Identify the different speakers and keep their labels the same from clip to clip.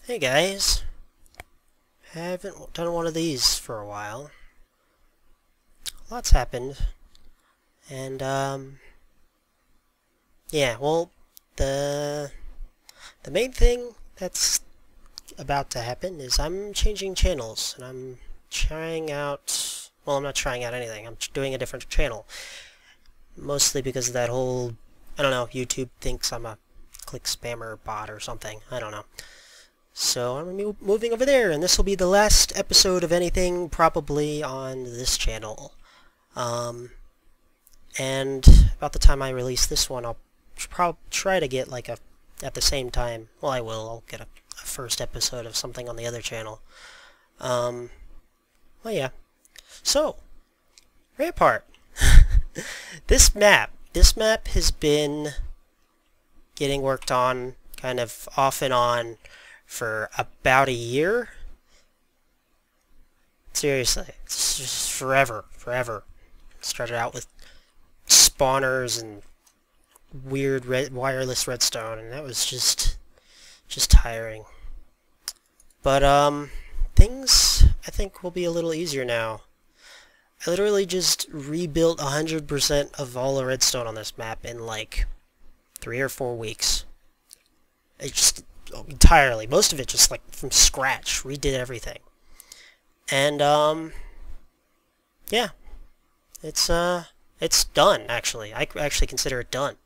Speaker 1: Hey guys, haven't done one of these for a while. Lots happened, and yeah, well, the main thing that's about to happen is I'm changing channels, and I'm trying out, well, I'm not trying out anything, I'm doing a different channel, mostly because of that whole, I don't know, YouTube thinks I'm a click spammer bot or something, I don't know. So I'm moving over there, and this will be the last episode of anything probably on this channel. And about the time I release this one, I'll try to get like at the same time, well, I'll get a first episode of something on the other channel. Well, yeah. So, Rampart. This map has been getting worked on kind of off and on for about a year. Seriously, it's just forever. Started out with spawners and weird wireless redstone, and that was just tiring. But things I think will be a little easier now. I literally just rebuilt 100% of all the redstone on this map in like 3 or 4 weeks. It just entirely, most of it just like from scratch, redid everything. And yeah, it's done actually. I actually consider it done.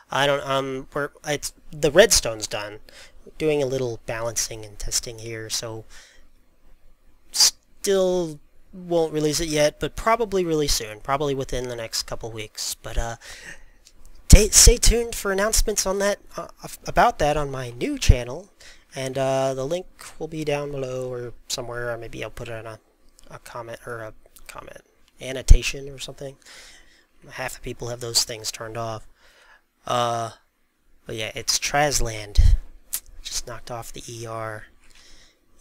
Speaker 1: I don't it's the redstone's done. Doing a little balancing and testing here, so still won't release it yet, but probably really soon, probably within the next couple weeks. But stay tuned for announcements on that, about that on my new channel, and the link will be down below or somewhere, or maybe I'll put it on a comment, or a comment annotation or something. Half the people have those things turned off. But yeah, it's TrazLander. Just knocked off the ER.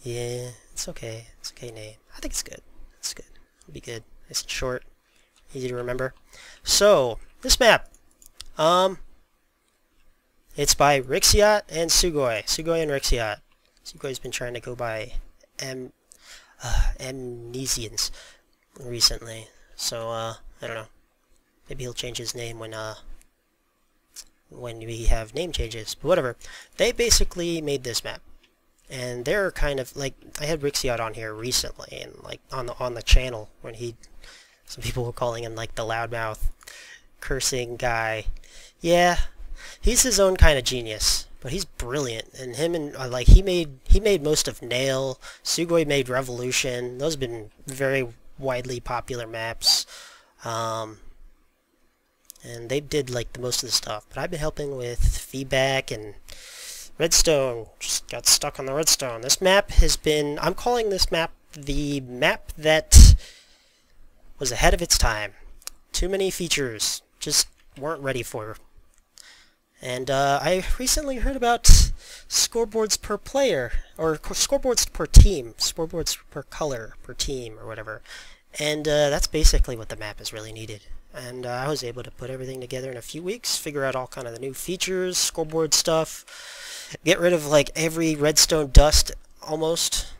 Speaker 1: Yeah, it's okay. It's okay name. I think it's good. It's good. It'll be good. Nice and short. Easy to remember. So, this map. It's by Rixiot and Sugoi. Sugoi and Rixiot. Sugoi's been trying to go by Amnesians recently. So, I don't know. Maybe he'll change his name when we have name changes. But whatever. They basically made this map. And they're kind of like, I had Rixiot on here recently, and like on the channel when some people were calling him like the loudmouth cursing guy. Yeah, he's his own kind of genius, but he's brilliant. And him and like he made most of Nail. Sugoi made Revolution. Those have been very widely popular maps. And they did like the most of the stuff. But I've been helping with feedback and redstone. Just got stuck on the redstone. This map has been, I'm calling this map the map that was ahead of its time. Too many features. Just weren't ready for. And I recently heard about scoreboards per player, or scoreboards per team, scoreboards per color, per team, or whatever. And that's basically what the map is really needed. And I was able to put everything together in a few weeks, figure out all kind of the new features, scoreboard stuff, get rid of like every redstone dust, almost.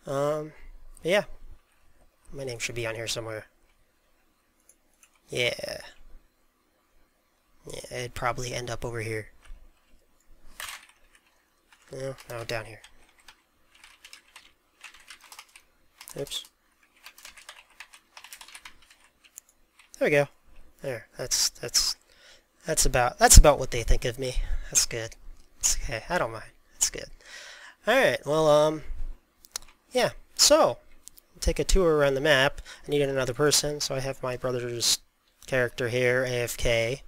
Speaker 1: Yeah. My name should be on here somewhere. Yeah. Yeah, it'd probably end up over here. No, down here. Oops. There we go. There. That's about what they think of me. That's good. It's okay. I don't mind. It's good. Alright, well, yeah. So, take a tour around the map. I needed another person, so I have my brother's character here, AFK.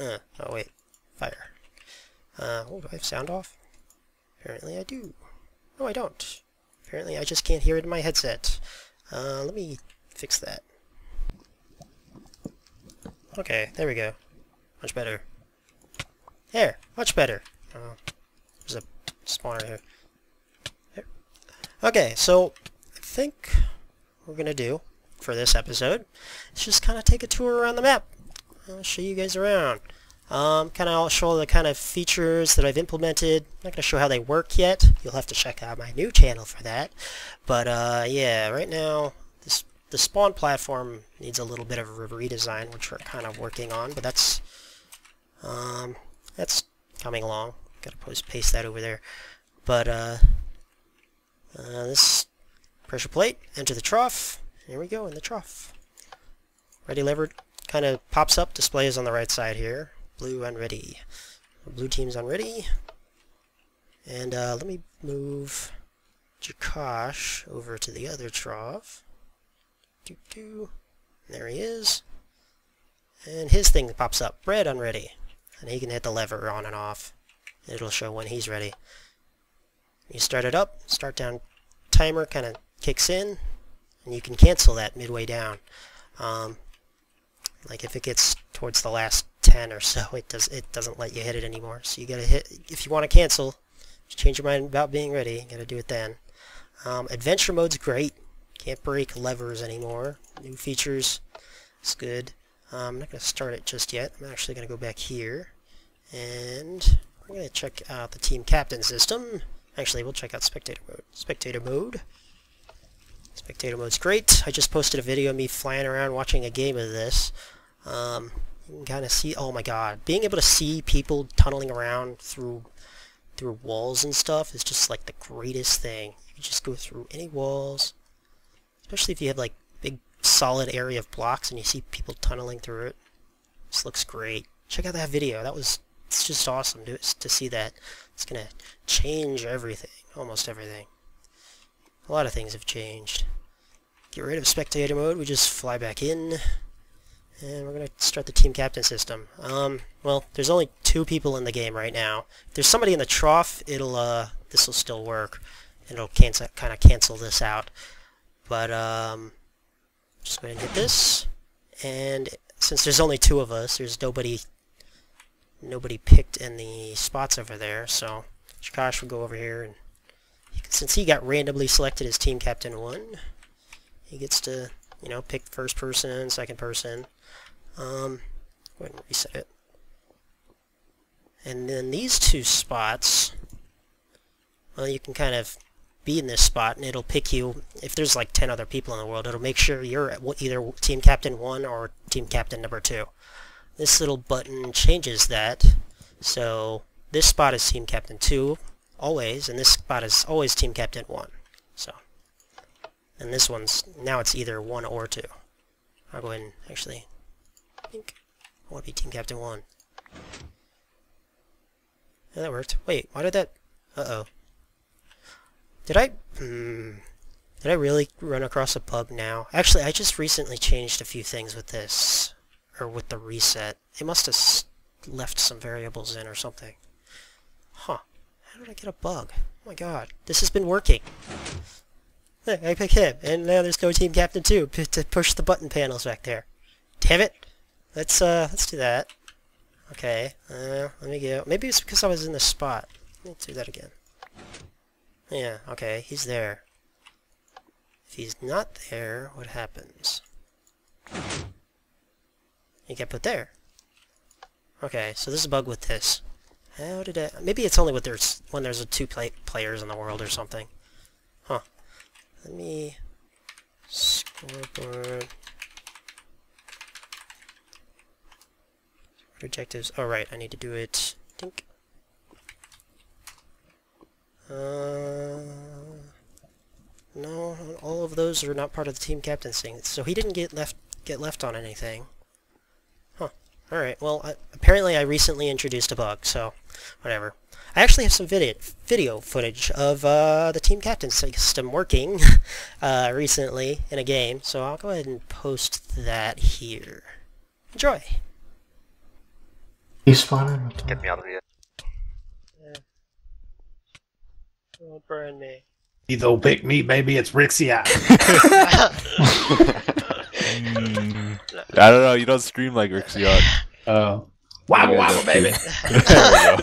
Speaker 1: Oh wait. Fire. Oh, do I have sound off? Apparently I do. No, I don't. Apparently I just can't hear it in my headset. Let me fix that. Okay, there we go. Much better. There, much better. There's a spawner here. There. Okay, so I think what we're gonna do for this episode is just kind of take a tour around the map. I'll show you guys around. Kind of show the kind of features that I've implemented. I'm not going to show how they work yet. You'll have to check out my new channel for that. But yeah, right now the spawn platform needs a little bit of a redesign, which we're kind of working on. But that's coming along. Got to paste that over there. But this pressure plate, enter the trough. Here we go in the trough. Ready lever kind of pops up. Display is on the right side here. Blue on ready. Blue team's on ready. And let me move Jakash over to the other trough. There he is. And his thing pops up. Red on ready. And he can hit the lever on and off. It'll show when he's ready. You start it up. Start down timer kind of kicks in. And you can cancel that midway down. Like if it gets towards the last 10 or so, it doesn't let you hit it anymore. So you gotta hit, if you want to cancel, change your mind about being ready, you gotta do it then. Adventure mode's great. Can't break levers anymore. New features, it's good. I'm not gonna start it just yet. I'm actually gonna go back here, and we're gonna check out the team captain system. Actually, we'll check out spectator mode. Spectator mode's great. I just posted a video of me flying around watching a game of this. You can kind of see, oh my god, being able to see people tunneling around through walls and stuff is just like the greatest thing. You can just go through any walls, especially if you have like big solid area of blocks and you see people tunneling through it. This looks great. Check out that video. It's just awesome to see that. It's gonna change everything, almost everything. A lot of things have changed. Get rid of spectator mode, we just fly back in. And we're going to start the team captain system. Well, there's only 2 people in the game right now. If there's somebody in the trough, this will still work. It'll kind of cancel this out. But, just go ahead and hit this. And since there's only 2 of us, there's nobody picked in the spots over there. So, Jakash will go over here, and since he got randomly selected as team captain 1, he gets to, pick first person, second person. Go ahead and reset it. And then these 2 spots, well, you can kind of be in this spot, and it'll pick you, if there's like 10 other people in the world, it'll make sure you're either team captain 1 or team captain number 2. This little button changes that, so this spot is team captain 2, always, and this spot is always team captain 1. So, and this one's, now it's either 1 or 2. I'll go ahead and actually, I think I want to be team captain 1. Yeah, that worked. Wait, why did that, uh-oh. Did I really run across a bug now? Actually, I just recently changed a few things with this, or with the reset. It must have left some variables in or something. Huh. How did I get a bug? Oh my god. This has been working. Hey, I pick him, and now there's no team captain 2 to push the button panels back there. Damn it! Let's do that. Okay, let me go. Maybe it's because I was in the spot. Let's do that again. Yeah, okay, he's there. If he's not there, what happens? He get put there. Okay, so there's a bug with this. How did I... Maybe it's only when there's 2 players in the world or something. Huh. Let me... Scoreboard... Objectives. Oh, right, I need to do it... Think. No, all of those are not part of the team captain's thing. So he didn't get left on anything. Huh. Alright, well, apparently I recently introduced a bug, so whatever. I actually have some video footage of the team captain system working recently in a game, so I'll go ahead and post that here. Enjoy!
Speaker 2: He's spawning.
Speaker 3: Get me out of here.
Speaker 1: Yeah. Don't burn me.
Speaker 2: Don't pick me, baby, it's Rixie out.
Speaker 3: I don't know, you don't stream like Rixion.
Speaker 2: Oh. Wobble wobble, baby.
Speaker 3: There we go.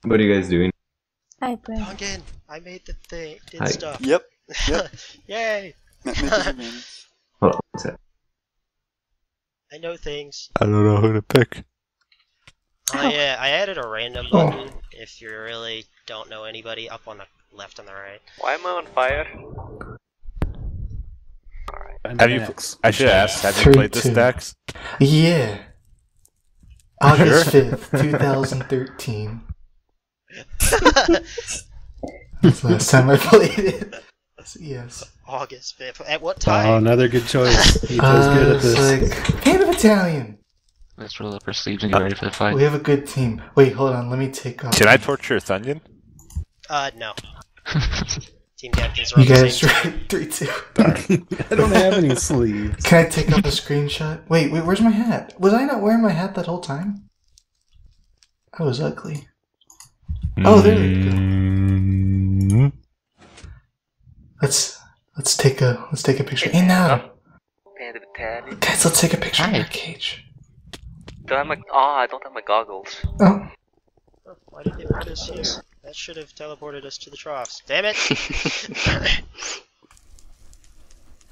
Speaker 4: What are you guys doing?
Speaker 5: Hi, Brent.
Speaker 1: Duncan, I made the thing, did
Speaker 4: Hi.
Speaker 1: stuff.
Speaker 6: Yep.
Speaker 1: Yay!
Speaker 4: Hold on, one sec.
Speaker 1: I know things.
Speaker 3: I don't know who to pick.
Speaker 1: Oh yeah, I added a random button if you really don't know anybody up on the left and the right.
Speaker 5: Why am I on fire?
Speaker 3: Have you? I should ask. Have you
Speaker 6: 3,
Speaker 3: played the
Speaker 6: 2.
Speaker 3: stacks?
Speaker 6: Yeah. August 5th, 2013. That's the last time I played it. So, yes.
Speaker 1: August 5th. At what
Speaker 2: Oh,
Speaker 1: time?
Speaker 2: another good choice. He does good at
Speaker 6: It's
Speaker 2: this.
Speaker 6: like, Panda Battalion!
Speaker 7: Let's roll up our sleeves and get ready for the fight.
Speaker 6: We have a good team. Wait, hold on, let me take off.
Speaker 3: Should I torture Thunyon?
Speaker 1: No. Team captains are
Speaker 6: You
Speaker 1: on the
Speaker 6: guys
Speaker 1: same
Speaker 6: right?
Speaker 1: team.
Speaker 6: 3, 2.
Speaker 2: I don't have any sleeves.
Speaker 6: Can I take off a screenshot? Wait, where's my hat? Was I not wearing my hat that whole time? I was ugly. Oh, there we go.
Speaker 3: Mm.
Speaker 6: Let's take a picture. Hey now,
Speaker 5: Panda Battalion.
Speaker 6: guys, let's take a picture of that cage.
Speaker 5: I don't have my goggles.
Speaker 6: Oh,
Speaker 1: Oh, why did it put us here? That should have teleported us to the troughs. Damn it!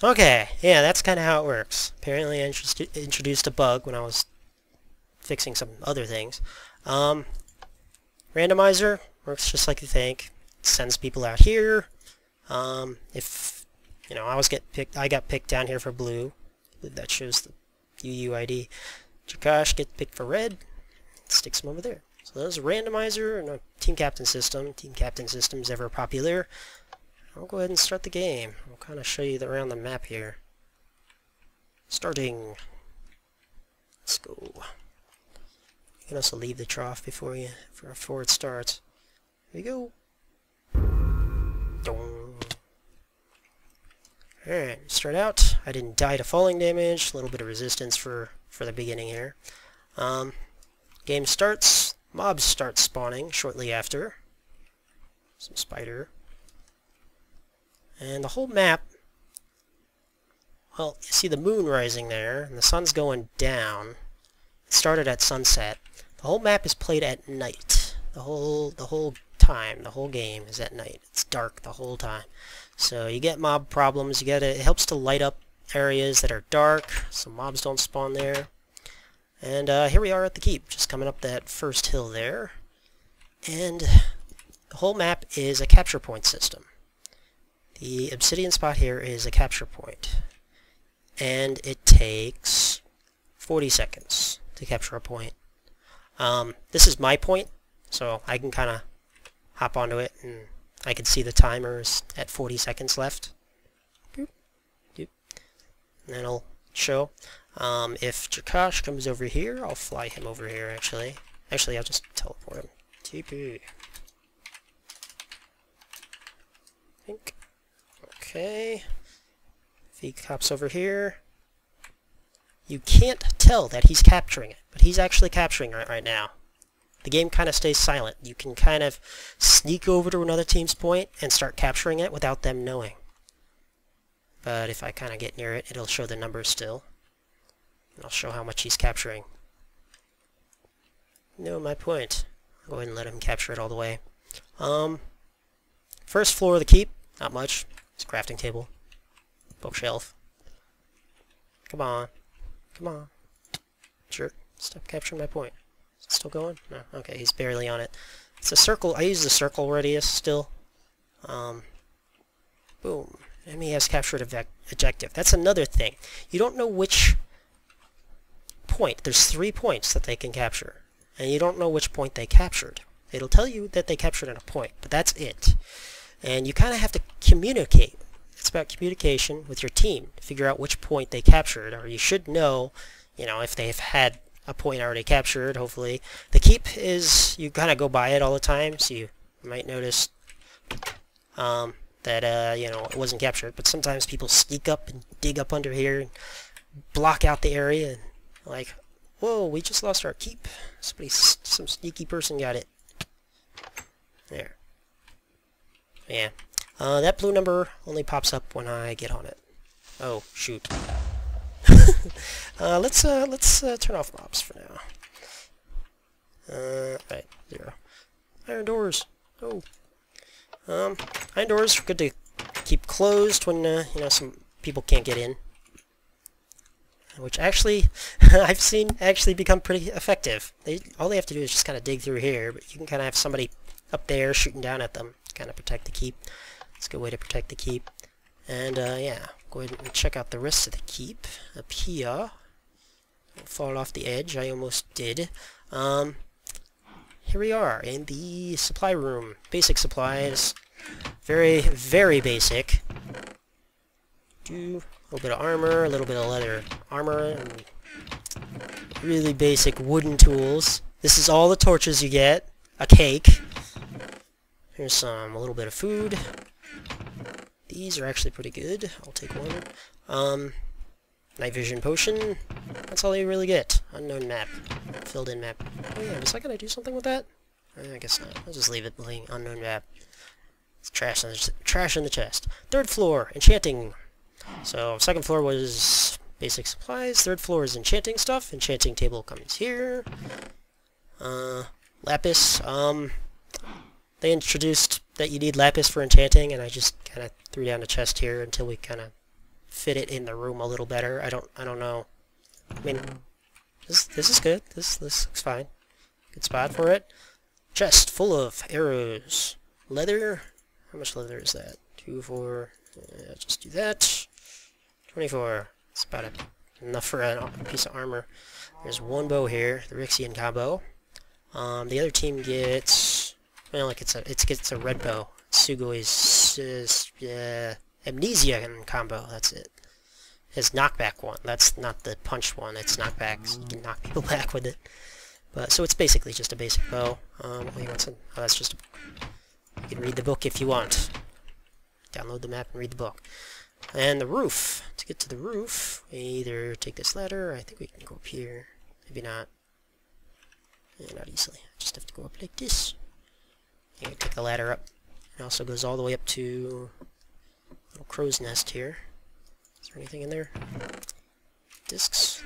Speaker 1: Okay, yeah, that's kind of how it works. Apparently I introduced a bug when I was fixing some other things. Randomizer works just like you think. It sends people out here. If, you know, I got picked down here for blue. That shows the UUID. Jakash gets picked for red. It sticks him over there. So there's a randomizer and a team captain system. Team captain system's ever popular. I'll go ahead and start the game. I'll kind of show you around the map here. Starting. Let's go. You can also leave the trough before it starts. Here we go. Alright, start out. I didn't die to falling damage. A little bit of resistance for the beginning here. Game starts. Mobs start spawning shortly after. Some spider. And the whole map, well, you see the moon rising there, and the sun's going down. It started at sunset. The whole map is played at night. The whole time, the whole game is at night. It's dark the whole time. So you get mob problems. It helps to light up areas that are dark, so mobs don't spawn there. And here we are at the keep, just coming up that first hill there. And the whole map is a capture point system. The obsidian spot here is a capture point. And it takes 40 seconds to capture a point. This is my point, so I can kind of hop onto it, and I can see the timers at 40 seconds left. Boop, boop. And then it'll show. If Jakash comes over here, I'll fly him over here, actually. Actually, I'll just teleport him. TP. Think. Okay. If he hops over here, you can't tell that he's capturing it, but he's actually capturing it right now. The game kind of stays silent. You can kind of sneak over to another team's point and start capturing it without them knowing. But if I kind of get near it, it'll show the numbers still. And I'll show how much he's capturing. No, my point. I'll go ahead and let him capture it all the way. First floor of the keep, not much. It's a crafting table. Bookshelf. Come on. Come on. Sure. Stop capturing my point. Is it still going? No. Okay, he's barely on it. It's a circle. I use the circle radius still. Boom. Enemy has captured objective. That's another thing. You don't know which point. There's 3 points that they can capture. And you don't know which point they captured. It'll tell you that they captured at a point, but that's it. And you kind of have to communicate. It's about communication with your team to figure out which point they captured, or you should know, you know, if they've had a point already captured, hopefully. The keep is, you kind of go by it all the time, so you might notice that, you know, it wasn't captured, but sometimes people sneak up and dig up under here and block out the area, and like, whoa, we just lost our keep. Some sneaky person got it. There. Yeah. That blue number only pops up when I get on it. Oh, shoot. Let's turn off mobs for now. Right, 0. Iron doors. Oh. Iron doors are good to keep closed when, you know, some people can't get in. which actually I've seen actually become pretty effective. All they have to do is just kind of dig through here, but you can kind of have somebody up there shooting down at them, kind of protect the keep. It's a good way to protect the keep. And yeah, go ahead and check out the rest of the keep up here. Don't fall off the edge. I almost did. Here we are in the supply room. Basic supplies. Very, very basic. A little bit of armor, a little bit of leather armor, and really basic wooden tools. This is all the torches you get. A cake. Here's a little bit of food. These are actually pretty good. I'll take one. Night vision potion. That's all you really get. Unknown map. Filled in map. Oh yeah, was I gonna do something with that? I guess not. I'll just leave it blank. Unknown map. It's trash in the chest. Third floor, enchanting. So second floor was basic supplies. Third floor is enchanting stuff. Enchanting table comes here. Lapis. They introduced that you need lapis for enchanting, and I just kind of threw down a chest here until we kind of fit it in the room a little better. I don't know. I mean, this is good. This looks fine. Good spot for it. Chest full of arrows. Leather. How much leather is that? 2, 4. Yeah, just do that. 24. It's about enough for a piece of armor. There's one bow here, the Rixian combo. The other team gets, well, like it's a red bow. Sugoi's Amnesia combo. That's it. His knockback one. That's not the punch one. It's knockback. So you can knock people back with it. But so it's basically just a basic bow. Wait, what's in? Oh, that's just. You can read the book if you want. Download the map and read the book. And the roof. To get to the roof, we either take this ladder. I think we can go up here. Maybe not. Yeah, not easily. Just have to go up like this. You can take the ladder up. It also goes all the way up to a little crow's nest here. Is there anything in there? Discs.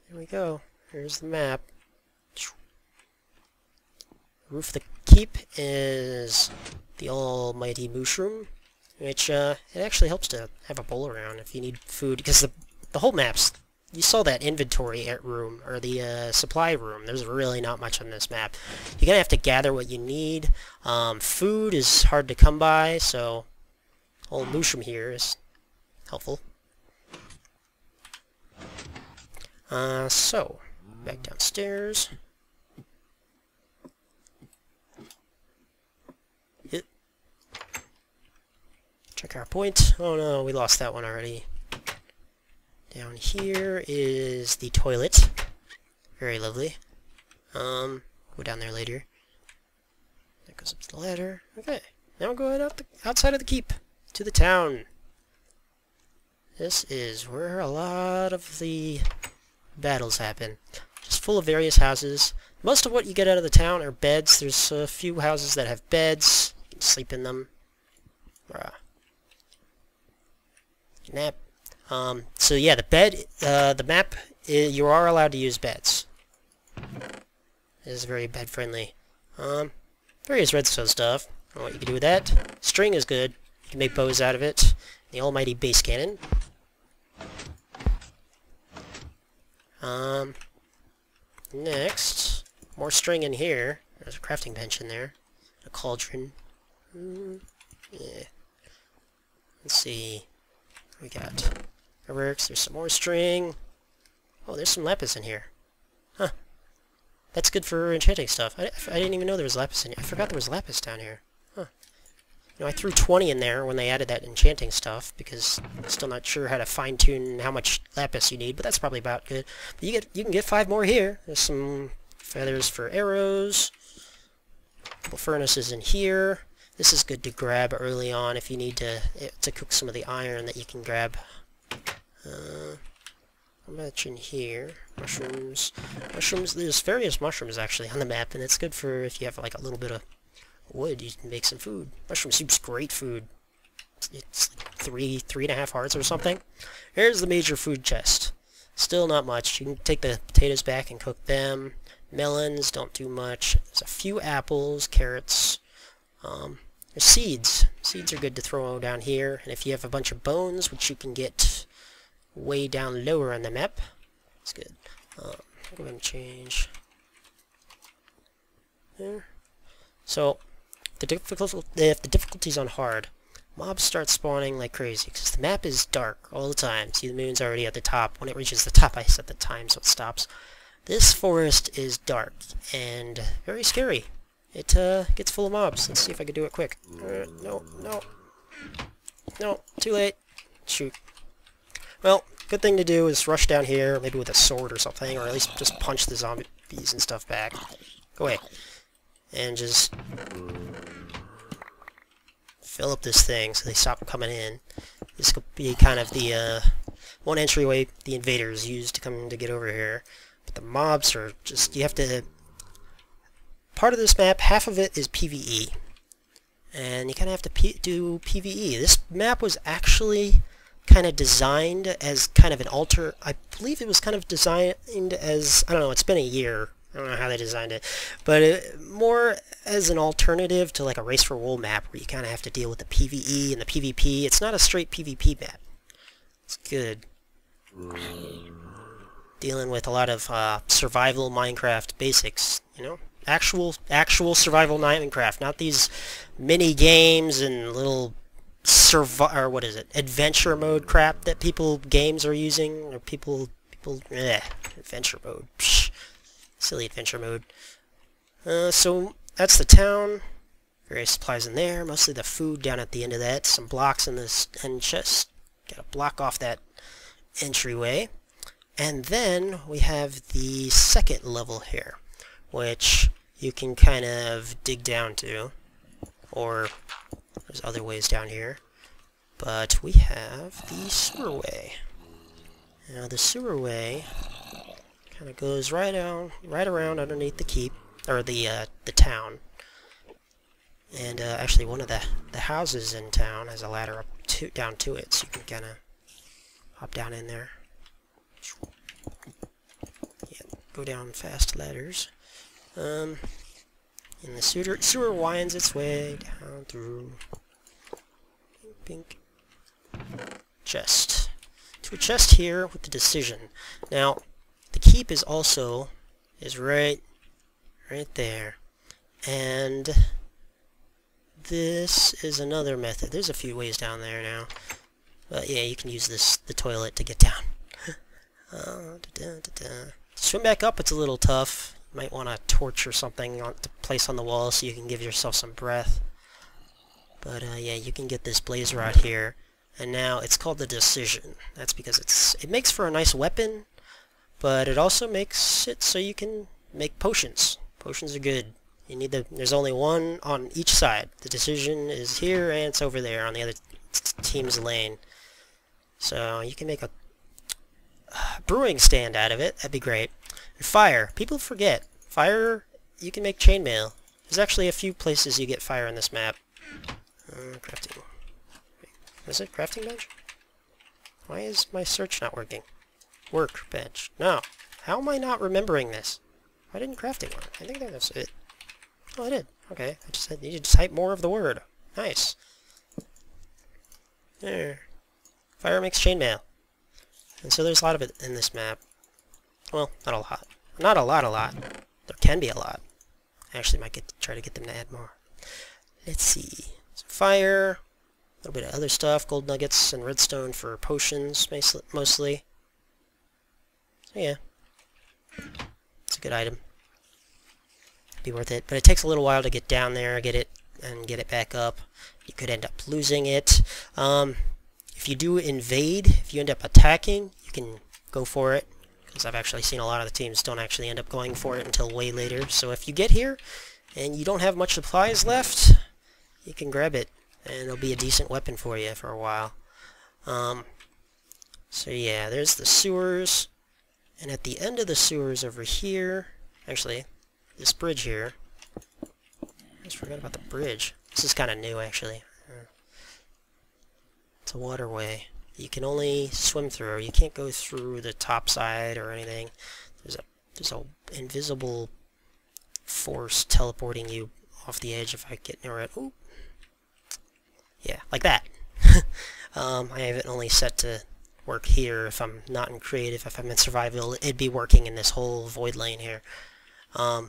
Speaker 1: There we go. Here's the map. The roof of the keep is the almighty mushroom, which it actually helps to have a bowl around if you need food, because the whole map's, you saw that inventory room, or the supply room. There's really not much on this map. You're gonna have to gather what you need. Food is hard to come by, so whole mushroom here is helpful. So back downstairs. Hit. Check our point. Oh no, we lost that one already. Down here is the toilet. Very lovely. Go down there later. That goes up to the ladder. Okay. Now we're going up outside of the keep. To the town. This is where a lot of the battles happen. Just full of various houses. Most of what you get out of the town are beds. There's a few houses that have beds. You can sleep in them. Nap. So yeah, the map, you are allowed to use beds. It is very bed friendly. Various redstone stuff. I don't know what you can do with that. String is good. You can make bows out of it. The almighty base cannon. Next, more string in here. There's a crafting bench in there. A cauldron. Yeah. Let's see. What we got fireworks. There's some more string. Oh, there's some lapis in here. Huh. That's good for enchanting stuff. I didn't even know there was lapis in here. I forgot there was lapis down here. Huh. You know, I threw 20 in there when they added that enchanting stuff, because I'm still not sure how to fine-tune how much lapis you need, but that's probably about good. But you can get 5 more here. There's some feathers for arrows. A couple furnaces in here. This is good to grab early on if you need to cook some of the iron that you can grab. How much in here? Mushrooms. Mushrooms, there's various mushrooms actually on the map, and it's good for if you have like a little bit of wood, you can make some food. Mushroom soup's great food. It's like 3.5 hearts or something. Here's the major food chest. Still not much. You can take the potatoes back and cook them. Melons don't do much. There's a few apples, carrots. There's seeds. Seeds are good to throw down here. And if you have a bunch of bones, which you can get way down lower on the map. That's good. Go ahead and change there. So if the difficulty's on hard, mobs start spawning like crazy because the map is dark all the time. See, the moon's already at the top. When it reaches the top, I set the time so it stops. This forest is dark and very scary. It gets full of mobs. Let's see if I can do it quick. No, too late. Shoot. Well, good thing to do is rush down here, maybe with a sword or something, or at least just punch the zombies and stuff back. Go away. And just fill up this thing so they stop coming in. This could be kind of the one entryway the invaders use to come to get over here. But the mobs are just, you have to, part of this map, half of it is PvE. And you kind of have to do PvE. This map was actually kind of designed as kind of an I believe it was kind of designed as, I don't know, it's been a year. I don't know how they designed it, but more as an alternative to like a Race for Wool map where you kind of have to deal with the PvE and the PvP. It's not a straight PvP map. It's good. Dealing with a lot of survival Minecraft basics, you know? Actual survival Minecraft, not these mini games and little adventure mode crap that games are using, or adventure mode. Psh. Silly adventure mode. So that's the town. Various supplies in there. Mostly the food down at the end of that. Some blocks in this end chest. Gotta block off that entryway. And then we have the second level here, which you can kind of dig down to. Or there's other ways down here. But we have the sewerway. Now the sewerway kind of goes right around underneath the keep, or the town. And actually one of the houses in town has a ladder down to it, so you can kind of hop down in there. Yeah, go down fast ladders. And the sewer winds its way down through pink chest to a chest here with the decision. Now the keep is right there, and this is another method. There's a few ways down there now, but yeah, you can use the toilet to get down. Swim back up, it's a little tough. You might want a torch or something to place on the wall so you can give yourself some breath. But yeah, you can get this blaze rod here, and now it's called the Decision. That's because it makes for a nice weapon, but it also makes it so you can make potions. Potions are good. You need there's only one on each side. The Decision is here and it's over there on the other team's lane. So you can make a brewing stand out of it. That'd be great. And fire. People forget. Fire, you can make chainmail. There's actually a few places you get fire in this map. Crafting. Is it crafting bench? Why is my search not working? Workbench. No. How am I not remembering this? Why didn't crafting work? I think that's it. Oh, I did. Okay. I just need to type more of the word. Nice. There. Fire makes chainmail. And so there's a lot of it in this map. Well, not a lot. Not a lot. There can be a lot. I actually might try to get them to add more. Let's see. So fire. A little bit of other stuff. Gold nuggets and redstone for potions, mostly. So yeah. It's a good item. Be worth it. But it takes a little while to get down there, get it back up. You could end up losing it. If you do invade, if you end up attacking, you can go for it. Because I've actually seen a lot of the teams don't actually end up going for it until way later. So if you get here and you don't have much supplies left, you can grab it. And it'll be a decent weapon for you for a while. So yeah, there's the sewers. And at the end of the sewers over here, actually, this bridge here. I just forgot about the bridge. This is kind of new, actually. It's a waterway. You can only swim through. You can't go through the top side or anything. There's a invisible force teleporting you off the edge if I get near it. Ooh. Yeah, like that. I have it only set to work here if I'm not in creative. If I'm in survival, it'd be working in this whole void lane here. Yeah,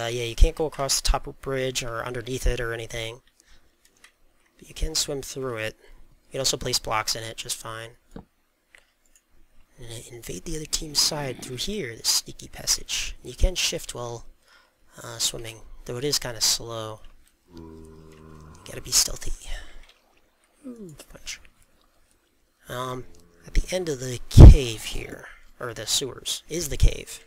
Speaker 1: you can't go across the top of the bridge or underneath it or anything. But you can swim through it. You can also place blocks in it just fine. And invade the other team's side through here, this sneaky passage. You can shift while swimming, though it is kind of slow. You gotta be stealthy. Ooh, punch. At the end of the cave here, or the sewers, is the cave.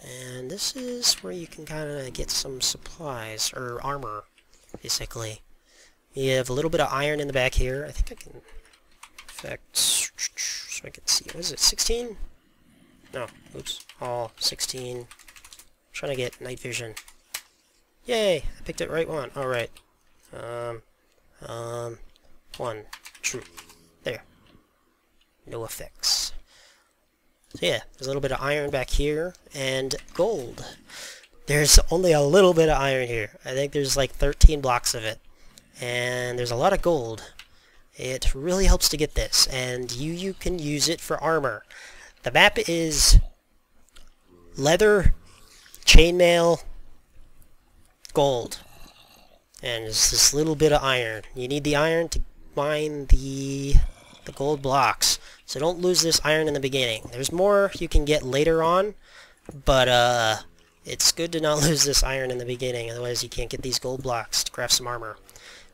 Speaker 1: And this is where you can kind of get some supplies, or armor, basically. You have a little bit of iron in the back here. I think I can, in fact, so I can see, what is it, 16? No, oops, all 16. Trying to get night vision. Yay, I picked it right one. Alright. One. True. There. No effects. So yeah, there's a little bit of iron back here, and gold. There's only a little bit of iron here. I think there's like 13 blocks of it. And there's a lot of gold. It really helps to get this, and you can use it for armor. The map is leather, chainmail, gold. And there's this little bit of iron. You need the iron to mine the gold blocks. So don't lose this iron in the beginning. There's more you can get later on, but it's good to not lose this iron in the beginning, otherwise you can't get these gold blocks to craft some armor.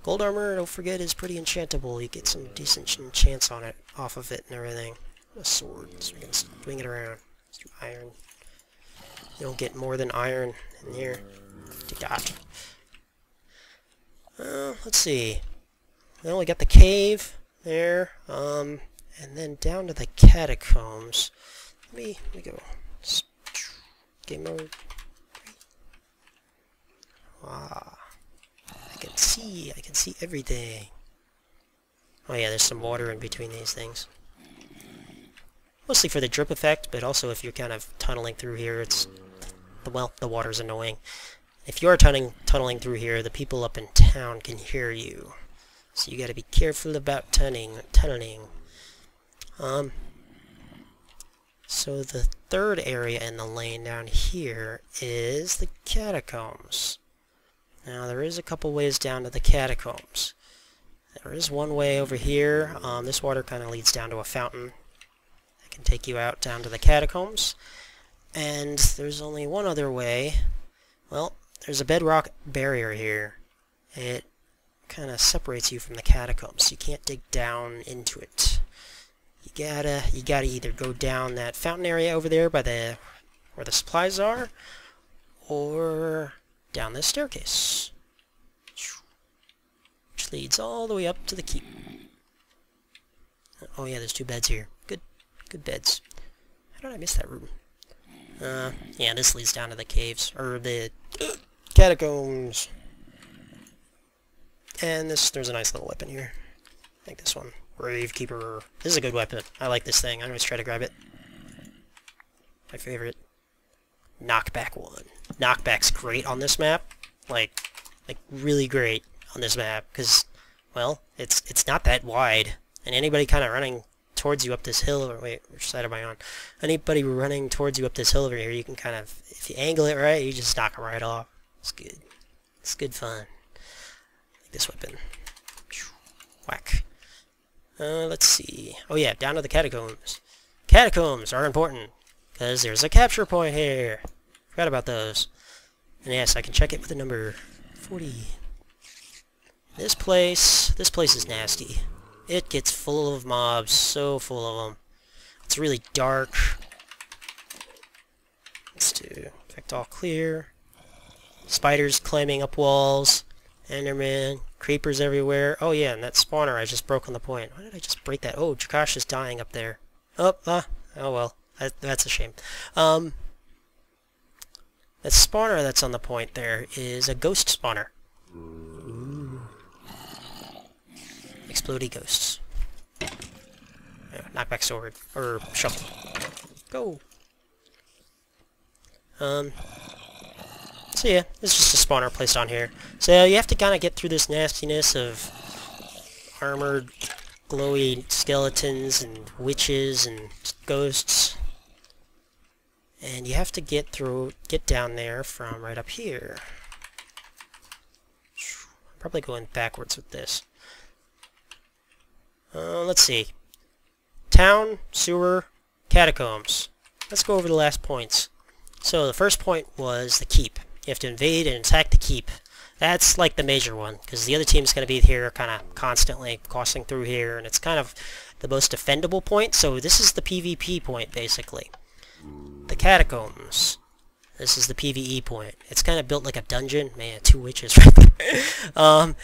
Speaker 1: Gold armor, don't forget, is pretty enchantable. You get some decent enchants on it, off of it and everything. A sword, so we can swing it around. Let's do iron. You don't get more than iron in here. Take that. Let's see. Well, we got the cave there, and then down to the catacombs. Let me go. Game mode. Ah, I can see everything. Oh yeah, there's some water in between these things. Mostly for the drip effect, but also if you're kind of tunneling through here, well, the water's annoying. If you're tunneling through here, the people up in town can hear you. So you gotta be careful about tunneling. So the third area in the lane down here is the catacombs. Now there is a couple ways down to the catacombs. There is one way over here. This water kind of leads down to a fountain that can take you out down to the catacombs. And there's only one other way. Well, there's a bedrock barrier here. It kind of separates you from the catacombs. You can't dig down into it. You gotta either go down that fountain area over there by where the supplies are, or down this staircase, which leads all the way up to the keep. Oh yeah, there's two beds here. Good beds. How did I miss that room? Yeah, this leads down to the caves, or the catacombs. And there's a nice little weapon here. I think this one. Gravekeeper. This is a good weapon. I like this thing. I always try to grab it. My favorite. Knockback one. Knockback's great on this map. Like really great on this map, because, well, it's not that wide. And anybody kind of running towards you up this hill, or wait, which side am I on? Anybody running towards you up this hill over here, you can kind of, if you angle it right, you just knock them right off. It's good. It's good fun. Like this weapon. Whack. Let's see. Oh yeah, down to the catacombs. Catacombs are important, because there's a capture point here. Forgot about those. And yes, I can check it with the number 40. This place is nasty. It gets full of mobs, so full of them. It's really dark. Let's do effect all clear. Spiders climbing up walls. Enderman. Creepers everywhere. Oh yeah, and that spawner I just broke on the point. Why did I just break that? Oh, Jakash is dying up there. Oh well. That's a shame. That spawner that's on the point there is a ghost spawner. Ooh. Explodey ghosts. Yeah, knockback sword. Or shovel. Go! So yeah, it's just a spawner placed on here. So you have to kind of get through this nastiness of armored glowy skeletons and witches and ghosts. And you have to get down there from right up here. I'm probably going backwards with this. Let's see. Town, sewer, catacombs. Let's go over the last points. So the first point was the keep. You have to invade and attack the keep. That's like the major one, because the other team's going to be here kind of constantly crossing through here, and it's kind of the most defendable point. So this is the PvP point, basically. The catacombs. This is the PvE point. It's kind of built like a dungeon. Man, 2 witches right there.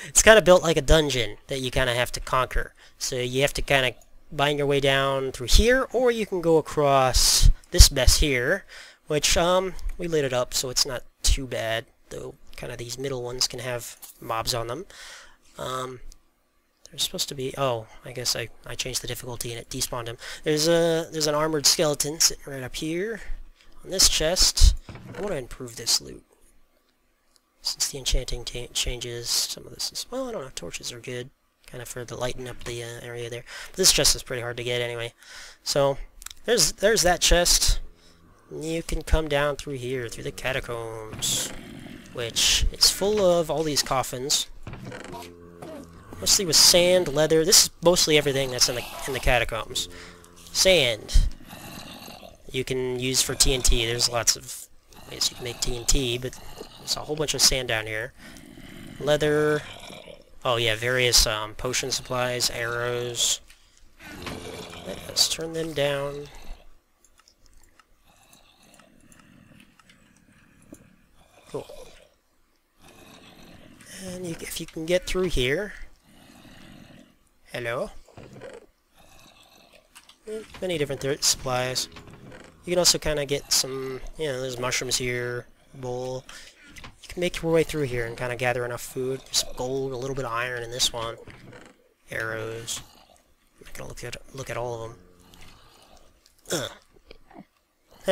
Speaker 1: It's kind of built like a dungeon that you kind of have to conquer. So you have to kind of bind your way down through here, or you can go across this mess here, which we lit it up so it's not too bad, though kind of these middle ones can have mobs on them. There's supposed to be... Oh, I guess I changed the difficulty and it despawned him. There's an armored skeleton sitting right up here on this chest. I want to improve this loot. Since the enchanting changes, some of this is... Well, I don't know, torches are good, kind of for the lighten up the area there. But this chest is pretty hard to get anyway. So, there's that chest. You can come down through here, through the catacombs, which is full of all these coffins. Mostly with sand, leather. This is mostly everything that's in the catacombs. Sand. You can use for TNT. There's lots of ways you can make TNT, but there's a whole bunch of sand down here. Leather. Oh yeah, various potion supplies, arrows. Let's turn them down. Cool. And if you can get through here... Hello? Many different supplies. You can also kind of get some, there's mushrooms here, bowl. You can make your way through here and kind of gather enough food. There's some gold, a little bit of iron in this one. Arrows. I'm not gonna look at all of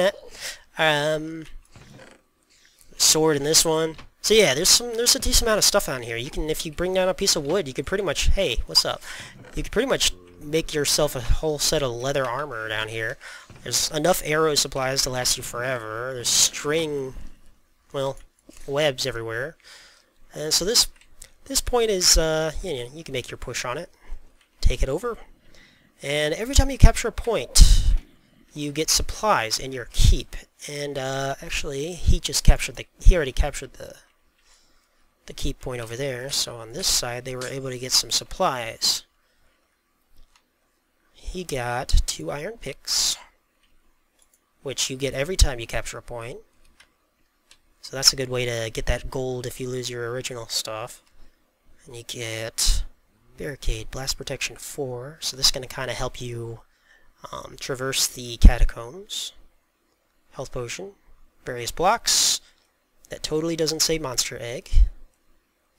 Speaker 1: them. Sword in this one. So yeah, there's a decent amount of stuff on here. You can, if you bring down a piece of wood, you could pretty much, hey, what's up? You could pretty much make yourself a whole set of leather armor down here. There's enough arrow supplies to last you forever. There's string, well, webs everywhere. And so this point is, you can make your push on it, take it over, and every time you capture a point, you get supplies in your keep. And actually, he already captured the keep point over there, so on this side they were able to get some supplies. He got 2 iron picks, which you get every time you capture a point. So that's a good way to get that gold if you lose your original stuff. And you get barricade, blast protection 4, so this is going to kind of help you traverse the catacombs. Health potion, various blocks. That totally doesn't say monster egg.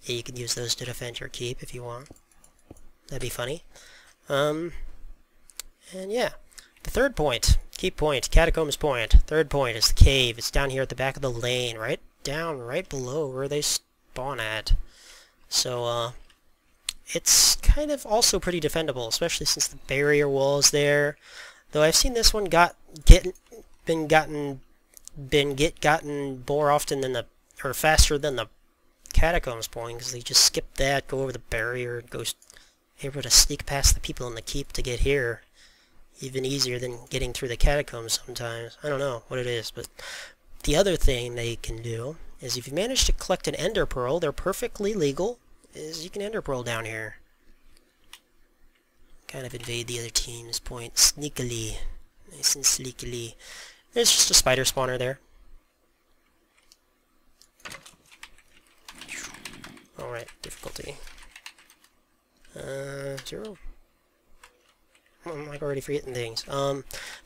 Speaker 1: Yeah, you can use those to defend your keep if you want. That'd be funny. And yeah, the third point, keep point, catacombs point. Third point is the cave. It's down here at the back of the lane, right below where they spawn at. So it's kind of also pretty defendable, especially since the barrier wall is there. Though I've seen this one been gotten more often than faster than the catacombs point, because they just skip that, go over the barrier, and go able to sneak past the people in the keep to get here. Even easier than getting through the catacombs sometimes. I don't know what it is, but the other thing they can do is if you manage to collect an ender pearl, they're perfectly legal, is you can ender pearl down here. Kind of invade the other team's point sneakily. Nice and sleekily. There's just a spider spawner there. Alright, difficulty. 0. I'm like already forgetting things.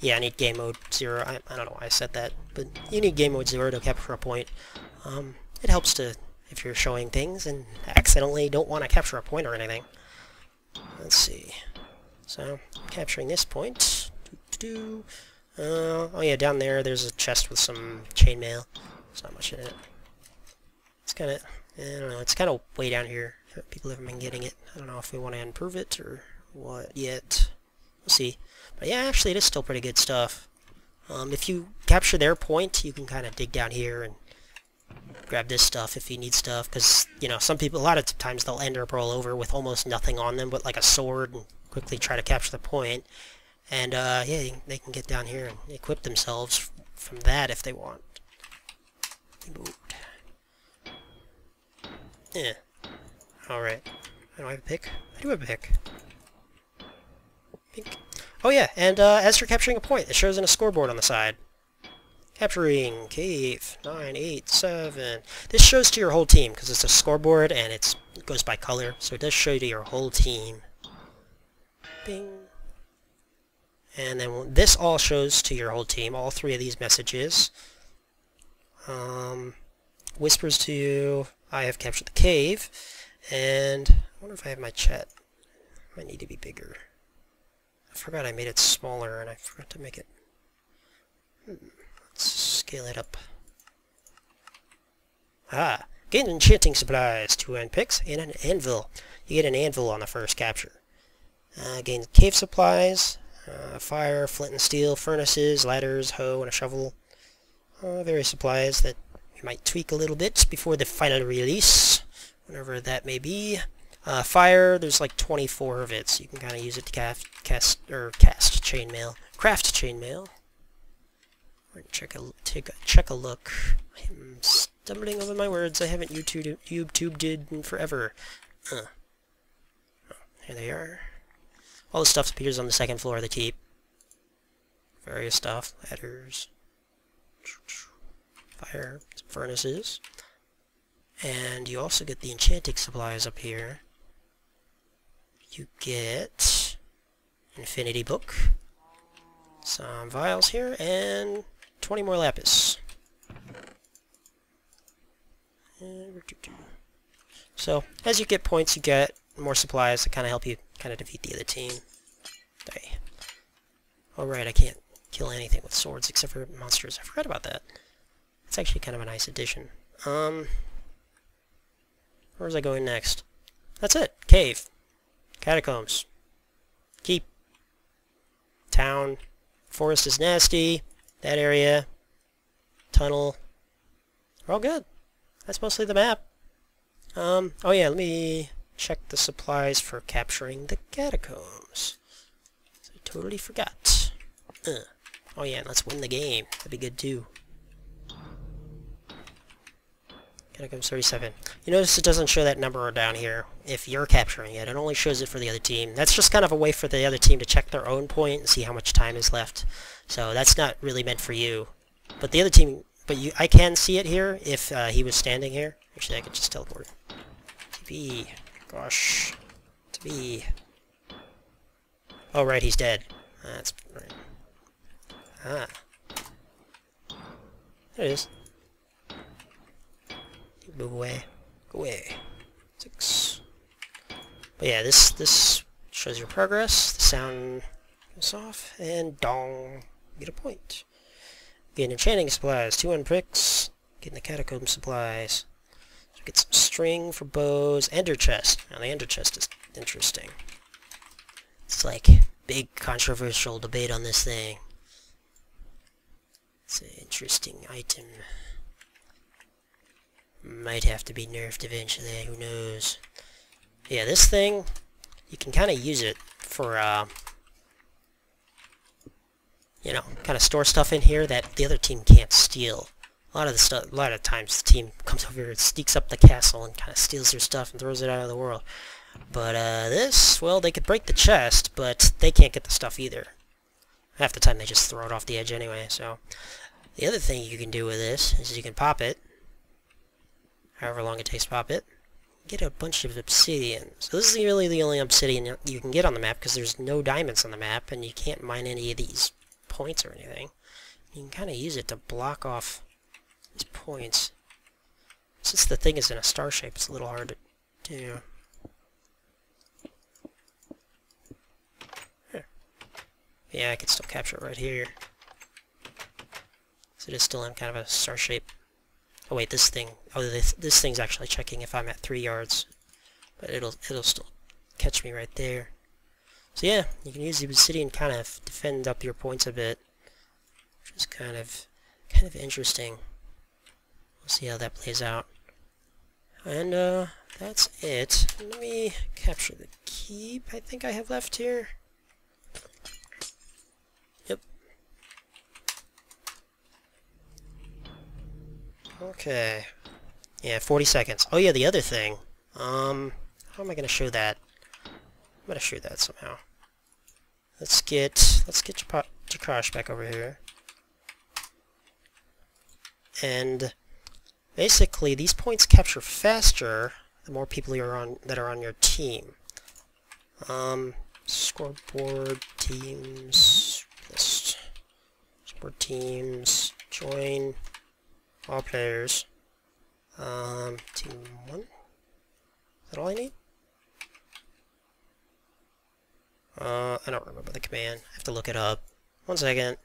Speaker 1: Yeah, I need game mode 0. I don't know why I said that, but you need game mode 0 to capture a point. It helps to, if you're showing things and accidentally don't want to capture a point or anything. Let's see. So, capturing this point. Oh yeah, down there's a chest with some chainmail. There's not much in it. It's kind of, I don't know, it's kind of way down here. People haven't been getting it. I don't know if we want to improve it or what yet. We'll see. But yeah, actually it is still pretty good stuff. If you capture their point, you can kind of dig down here and grab this stuff if you need stuff, because, you know, some people, a lot of times they'll ender pearl over with almost nothing on them but like a sword and quickly try to capture the point. And yeah, they can get down here and equip themselves from that if they want. Yeah. Alright. I don't have a pick. I do have a pick. Pink. Oh yeah, and as you're capturing a point, it shows in a scoreboard on the side. Capturing cave 987. This shows to your whole team because it's a scoreboard and it goes by color, so it does show to your whole team. Bing. And then this all shows to your whole team, all three of these messages. Whispers to you, I have captured the cave, and I wonder if I have my chat. Might need to be bigger. I forgot I made it smaller and I forgot to make it. Let's scale it up. Ah, gain enchanting supplies, 2 end picks, and an anvil. You get an anvil on the first capture. Gain cave supplies, fire, flint and steel, furnaces, ladders, hoe, and a shovel. Various supplies that you might tweak a little bit before the final release, whenever that may be. Fire, there's like 24 of it, so you can kind of use it to craft chainmail. Craft chainmail. We're gonna check a look. I am stumbling over my words. I haven't YouTubed in forever. Oh, here they are. All the stuff appears on the second floor of the keep. Various stuff, ladders, fire, some furnaces, and you also get the enchanting supplies up here. You get infinity book, some vials here, and 20 more lapis. So, as you get points, you get more supplies that kind of help you kind of defeat the other team. Die. Alright, I can't kill anything with swords except for monsters. I forgot about that. It's actually kind of a nice addition. Where was I going next? That's it. Cave. Catacombs. Keep. Town. Forest is nasty. That area. Tunnel. We're all good. That's mostly the map. Oh yeah, let me check the supplies for capturing the catacombs. I totally forgot. Oh yeah, and let's win the game. That'd be good too. Catacombs 37. You notice it doesn't show that number down here if you're capturing it. It only shows it for the other team. That's just kind of a way for the other team to check their own point and see how much time is left. So that's not really meant for you. But the other team, I can see it here if he was standing here. Actually, I could just teleport. TB. Gosh. TB. Oh, right, he's dead. That's right. Ah. There it is. Move away. Go away. 6. But yeah, this shows your progress. The sound goes off, and dong. Get a point. Get enchanting supplies, 2 unpicks. Getting the catacomb supplies. So get some string for bows. Ender chest. Now the ender chest is interesting. It's like big controversial debate on this thing. It's an interesting item. Might have to be nerfed eventually, who knows. Yeah, this thing, you can kind of use it for, you know, kind of store stuff in here that the other team can't steal. A lot of times the team comes over here and sneaks up the castle and kind of steals their stuff and throws it out of the world. But this, well, they could break the chest, but they can't get the stuff either. Half the time they just throw it off the edge anyway, so. The other thing you can do with this is you can pop it. However long it takes to pop it. Get a bunch of obsidian. So this is really the only obsidian you can get on the map because there's no diamonds on the map and you can't mine any of these points or anything. You can kind of use it to block off these points. Since the thing is in a star shape, it's a little hard to do. Here. Yeah, I can still capture it right here. So it is still in kind of a star shape. Oh wait, this thing. Oh, this thing's actually checking if I'm at 3 yards, but it'll still catch me right there. So yeah, you can use the obsidian kind of defend up your points a bit, which is kind of interesting. We'll see how that plays out. And that's it. Let me capture the keep I think I have left here. Yep. Okay. Yeah, 40 seconds. Oh yeah, the other thing. How am I gonna show that? I'm gonna show that somehow. Let's get Jakash back over here. And basically, these points capture faster the more people you're on that are on your team. Scoreboard teams list. Scoreboard teams. Join all players. Team 1. Is that all I need? I don't remember the command. I have to look it up. 1 second.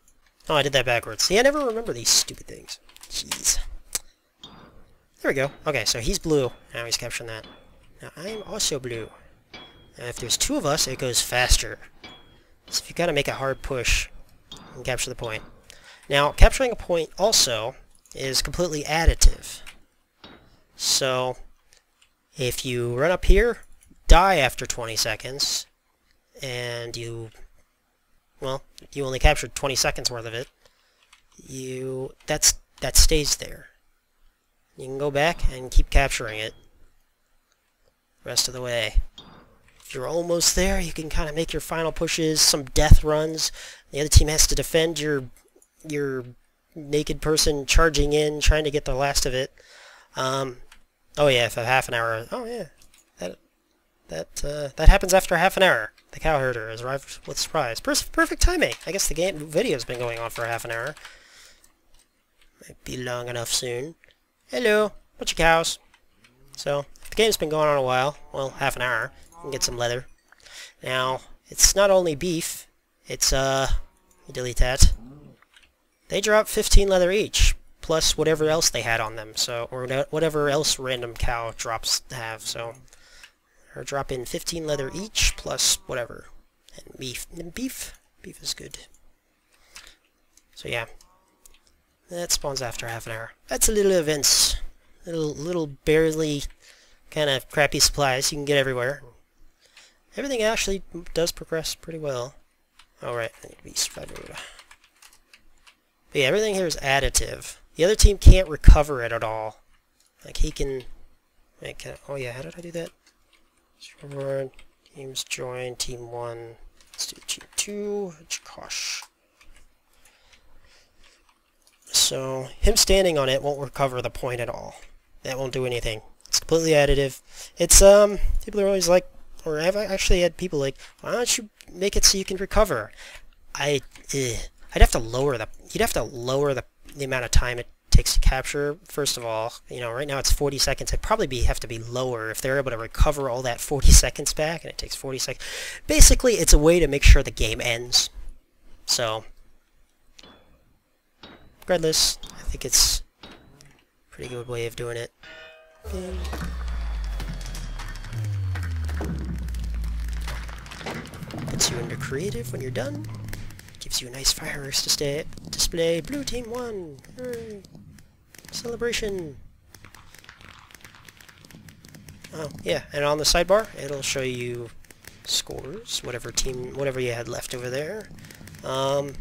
Speaker 1: Oh, I did that backwards. See, I never remember these stupid things. Jeez. There we go. Okay, so he's blue. Now he's capturing that. Now I'm also blue. Now if there's 2 of us, it goes faster. So if you gotta make a hard push and capture the point. Now, capturing a point also is completely additive. So, if you run up here, die after 20 seconds, and you only captured 20 seconds worth of it, that stays there. You can go back and keep capturing it the rest of the way. If you're almost there, you can kind of make your final pushes, some death runs. The other team has to defend your naked person charging in, trying to get the last of it. Oh yeah, for half an hour. Oh yeah, that happens after half an hour. The cow herder has arrived with surprise. Perfect timing. I guess the video's been going on for half an hour. Might be long enough soon. Hello, bunch of cows. So, if the game's been going on a while, well, half an hour, you can get some leather. Now, it's not only beef, it's, delete that. They drop 15 leather each, plus whatever else they had on them, so, or whatever else random cow drops have, so. They're dropping 15 leather each, plus whatever. And beef. Beef is good. So yeah. That spawns after half an hour. That's a little events. Little barely kind of crappy supplies you can get everywhere. Everything actually does progress pretty well. Alright, I need to be survivor. But yeah, everything here is additive. The other team can't recover it at all. Like he can... oh yeah, how did I do that? Scoreboard, teams join, team 1. Let's do team 2. Gosh. So, him standing on it won't recover the point at all. That won't do anything. It's completely additive. It's, people are always like, or I've actually had people like, why don't you make it so you can recover? I'd have to lower you'd have to lower the amount of time it takes to capture. First of all, you know, right now it's 40 seconds. It'd probably have to be lower if they're able to recover all that 40 seconds back, and it takes 40 seconds. Basically, it's a way to make sure the game ends. So, regardless, I think it's a pretty good way of doing it. Puts you into creative when you're done. Gives you a nice fireworks display. Blue team won! Hooray. Celebration! Oh, yeah, and on the sidebar, it'll show you scores, whatever you had left over there. And,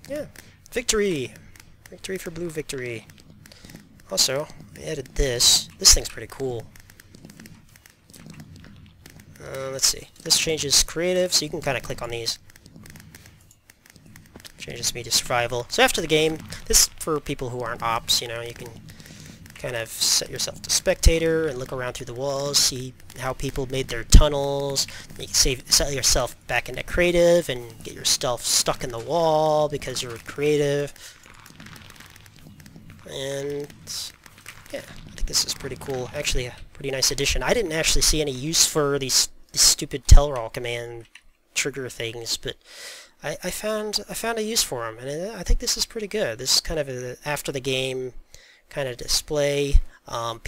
Speaker 1: yeah, victory! Victory for blue victory. Also, I added this. This thing's pretty cool. Let's see. This changes creative, so you can kind of click on these. Changes me to survival. So after the game, this is for people who aren't ops, you know, you can kind of set yourself to spectator and look around through the walls, see how people made their tunnels. You can set yourself back into creative and get yourself stuck in the wall because you're creative. And yeah, I think this is pretty cool. Actually, a pretty nice addition. I didn't actually see any use for these stupid tellroll command trigger things, but I found a use for them, and I think this is pretty good. This is kind of a after the game kind of display. I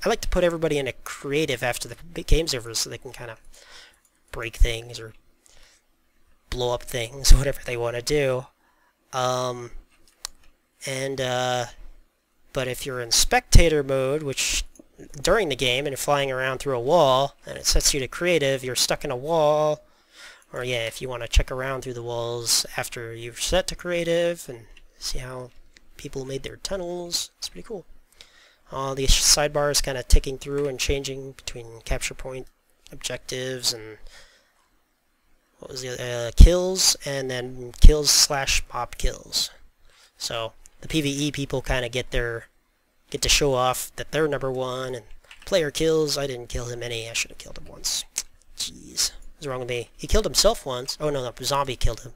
Speaker 1: like to put everybody in a creative after the game's over, so they can kind of break things or blow up things, whatever they want to do. But if you're in spectator mode, which during the game and you're flying around through a wall and it sets you to creative, you're stuck in a wall. Or yeah, if you want to check around through the walls after you've set to creative and see how people made their tunnels, it's pretty cool. All these sidebars kind of ticking through and changing between capture point objectives and what was the other, kills, and then kills slash pop kills. So the PvE people kind of get to show off that they're number one, and player kills, I didn't kill him any, I should have killed him once. Jeez, what's wrong with me? He killed himself once. Oh no, the zombie killed him.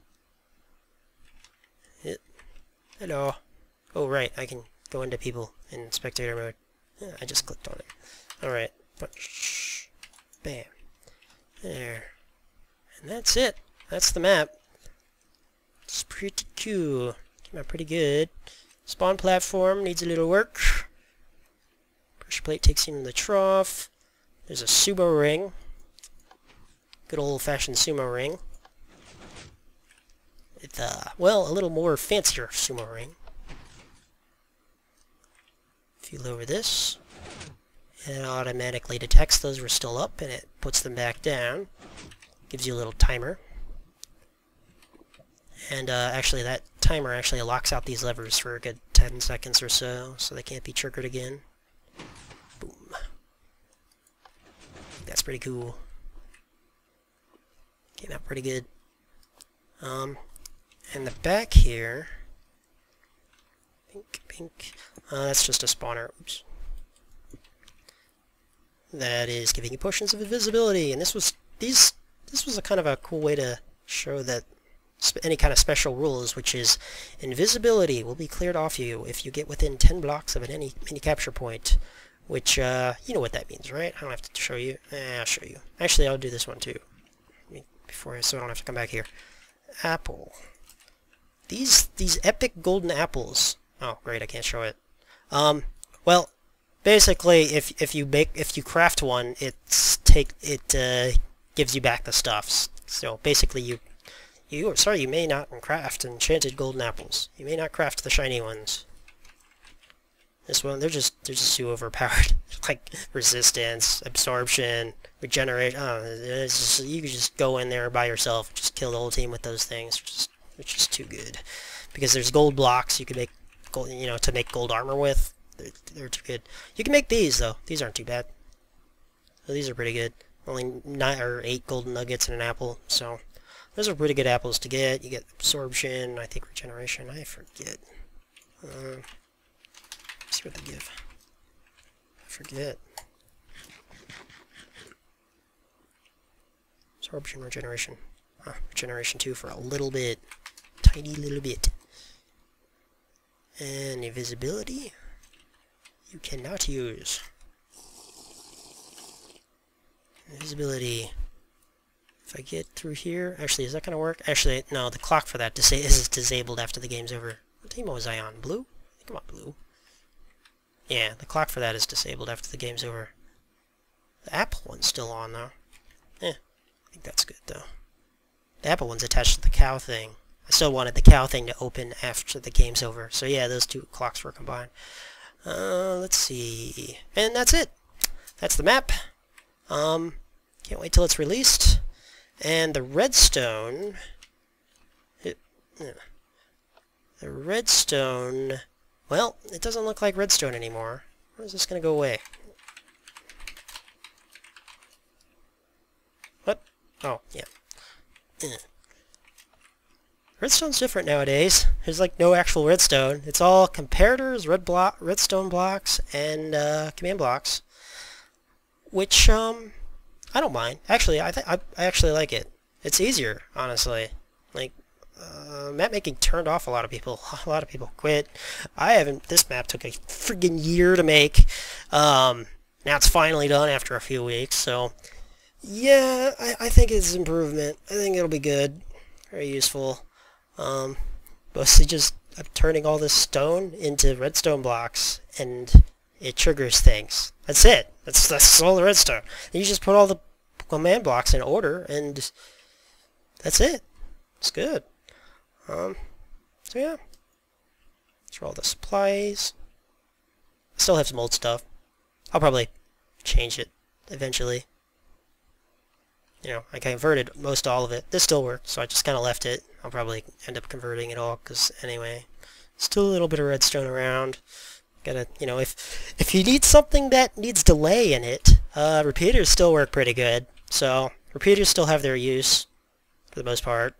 Speaker 1: Hello. Oh right, I can go into people in spectator mode. Yeah, I just clicked on it. Alright, punch. Bam. There. And that's it. That's the map. It's pretty cool. Came out pretty good. Spawn platform needs a little work. Pressure plate takes you into the trough. There's a sumo ring. Good old-fashioned sumo ring. With, well, a little more fancier sumo ring. If you lower this, it automatically detects those were still up and it puts them back down. Gives you a little timer. And actually that timer actually locks out these levers for a good 10 seconds or so they can't be triggered again. Boom. That's pretty cool. Came out pretty good. And the back here, pink, that's just a spawner. Oops. That is giving you potions of invisibility, and this was a kind of a cool way to show that any kind of special rules, which is invisibility will be cleared off you if you get within 10 blocks of any capture point, which, you know what that means, right? I don't have to show you. I'll show you. Actually, I'll do this one too, so I don't have to come back here. Apple. These epic golden apples. Oh, great, I can't show it. Well, basically, if you craft one, it gives you back the stuffs. So basically, you may not craft enchanted golden apples. You may not craft the shiny ones. This one, they're just too overpowered. Like resistance, absorption, regenerate. You could just go in there by yourself, just kill the whole team with those things, which is too good. Because there's gold blocks you can make gold, to make gold armor with. They're too good. You can make these though. These aren't too bad. So these are pretty good. Only 9 or 8 golden nuggets and an apple. So those are pretty good apples to get. You get absorption. I think regeneration. I forget. Let's see what they give. I forget. Absorption, regeneration. Regeneration 2 for a little bit. Tiny little bit. And invisibility, you cannot use. Invisibility. If I get through here, actually, is that gonna work? Actually, no, the clock for that is disabled after the game's over. What team was I on? Blue? Come on, blue. Yeah, the clock for that is disabled after the game's over. The apple one's still on, though. I think that's good, though. The apple one's attached to the cow thing. I still wanted the cow thing to open after the game's over. So yeah, those two clocks were combined. Let's see. And that's it. That's the map. Can't wait till it's released. And the redstone... The redstone... Well, it doesn't look like redstone anymore. Where is this going to go away? What? Oh, yeah. Redstone's different nowadays. There's like no actual redstone. It's all comparators, redstone blocks, and command blocks. Which, I don't mind. Actually, I actually like it. It's easier, honestly. Like, mapmaking turned off a lot of people. A lot of people quit. I haven't. This map took a friggin' year to make. Now it's finally done after a few weeks. So, yeah, I think it's an improvement. I think it'll be good. Very useful. Mostly just turning all this stone into redstone blocks, and it triggers things. That's it. That's all the redstone. And you just put all the command blocks in order, and that's it. It's good. So yeah. These are all the supplies. I still have some old stuff. I'll probably change it eventually. You know, I converted most all of it. This still works, so I just kind of left it. I'll probably end up converting it all, because anyway, still a little bit of redstone around. Gotta, you know, if you need something that needs delay in it, repeaters still work pretty good. So, repeaters still have their use, for the most part.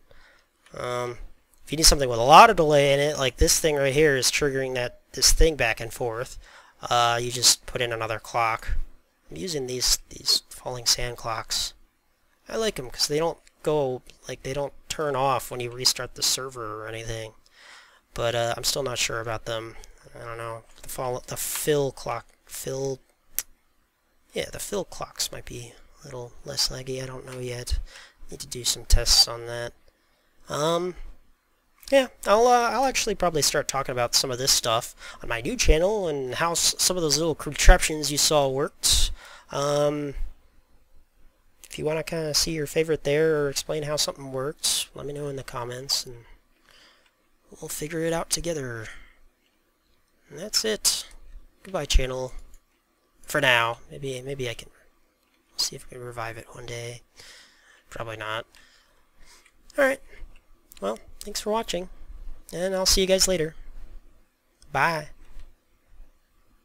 Speaker 1: If you need something with a lot of delay in it, like this thing right here is triggering this thing back and forth, you just put in another clock. I'm using these falling sand clocks. I like them because they don't go, like, they don't turn off when you restart the server or anything. But I'm still not sure about them. I don't know. The fill clocks might be a little less laggy. I don't know yet. Need to do some tests on that. Yeah, I'll actually probably start talking about some of this stuff on my new channel and how some of those little contraptions you saw worked. If you want to kind of see your favorite there or explain how something worked, let me know in the comments and we'll figure it out together. And that's it. Goodbye, channel. For now. Maybe I can see if we can revive it one day. Probably not. Alright. Well, thanks for watching. And I'll see you guys later. Bye.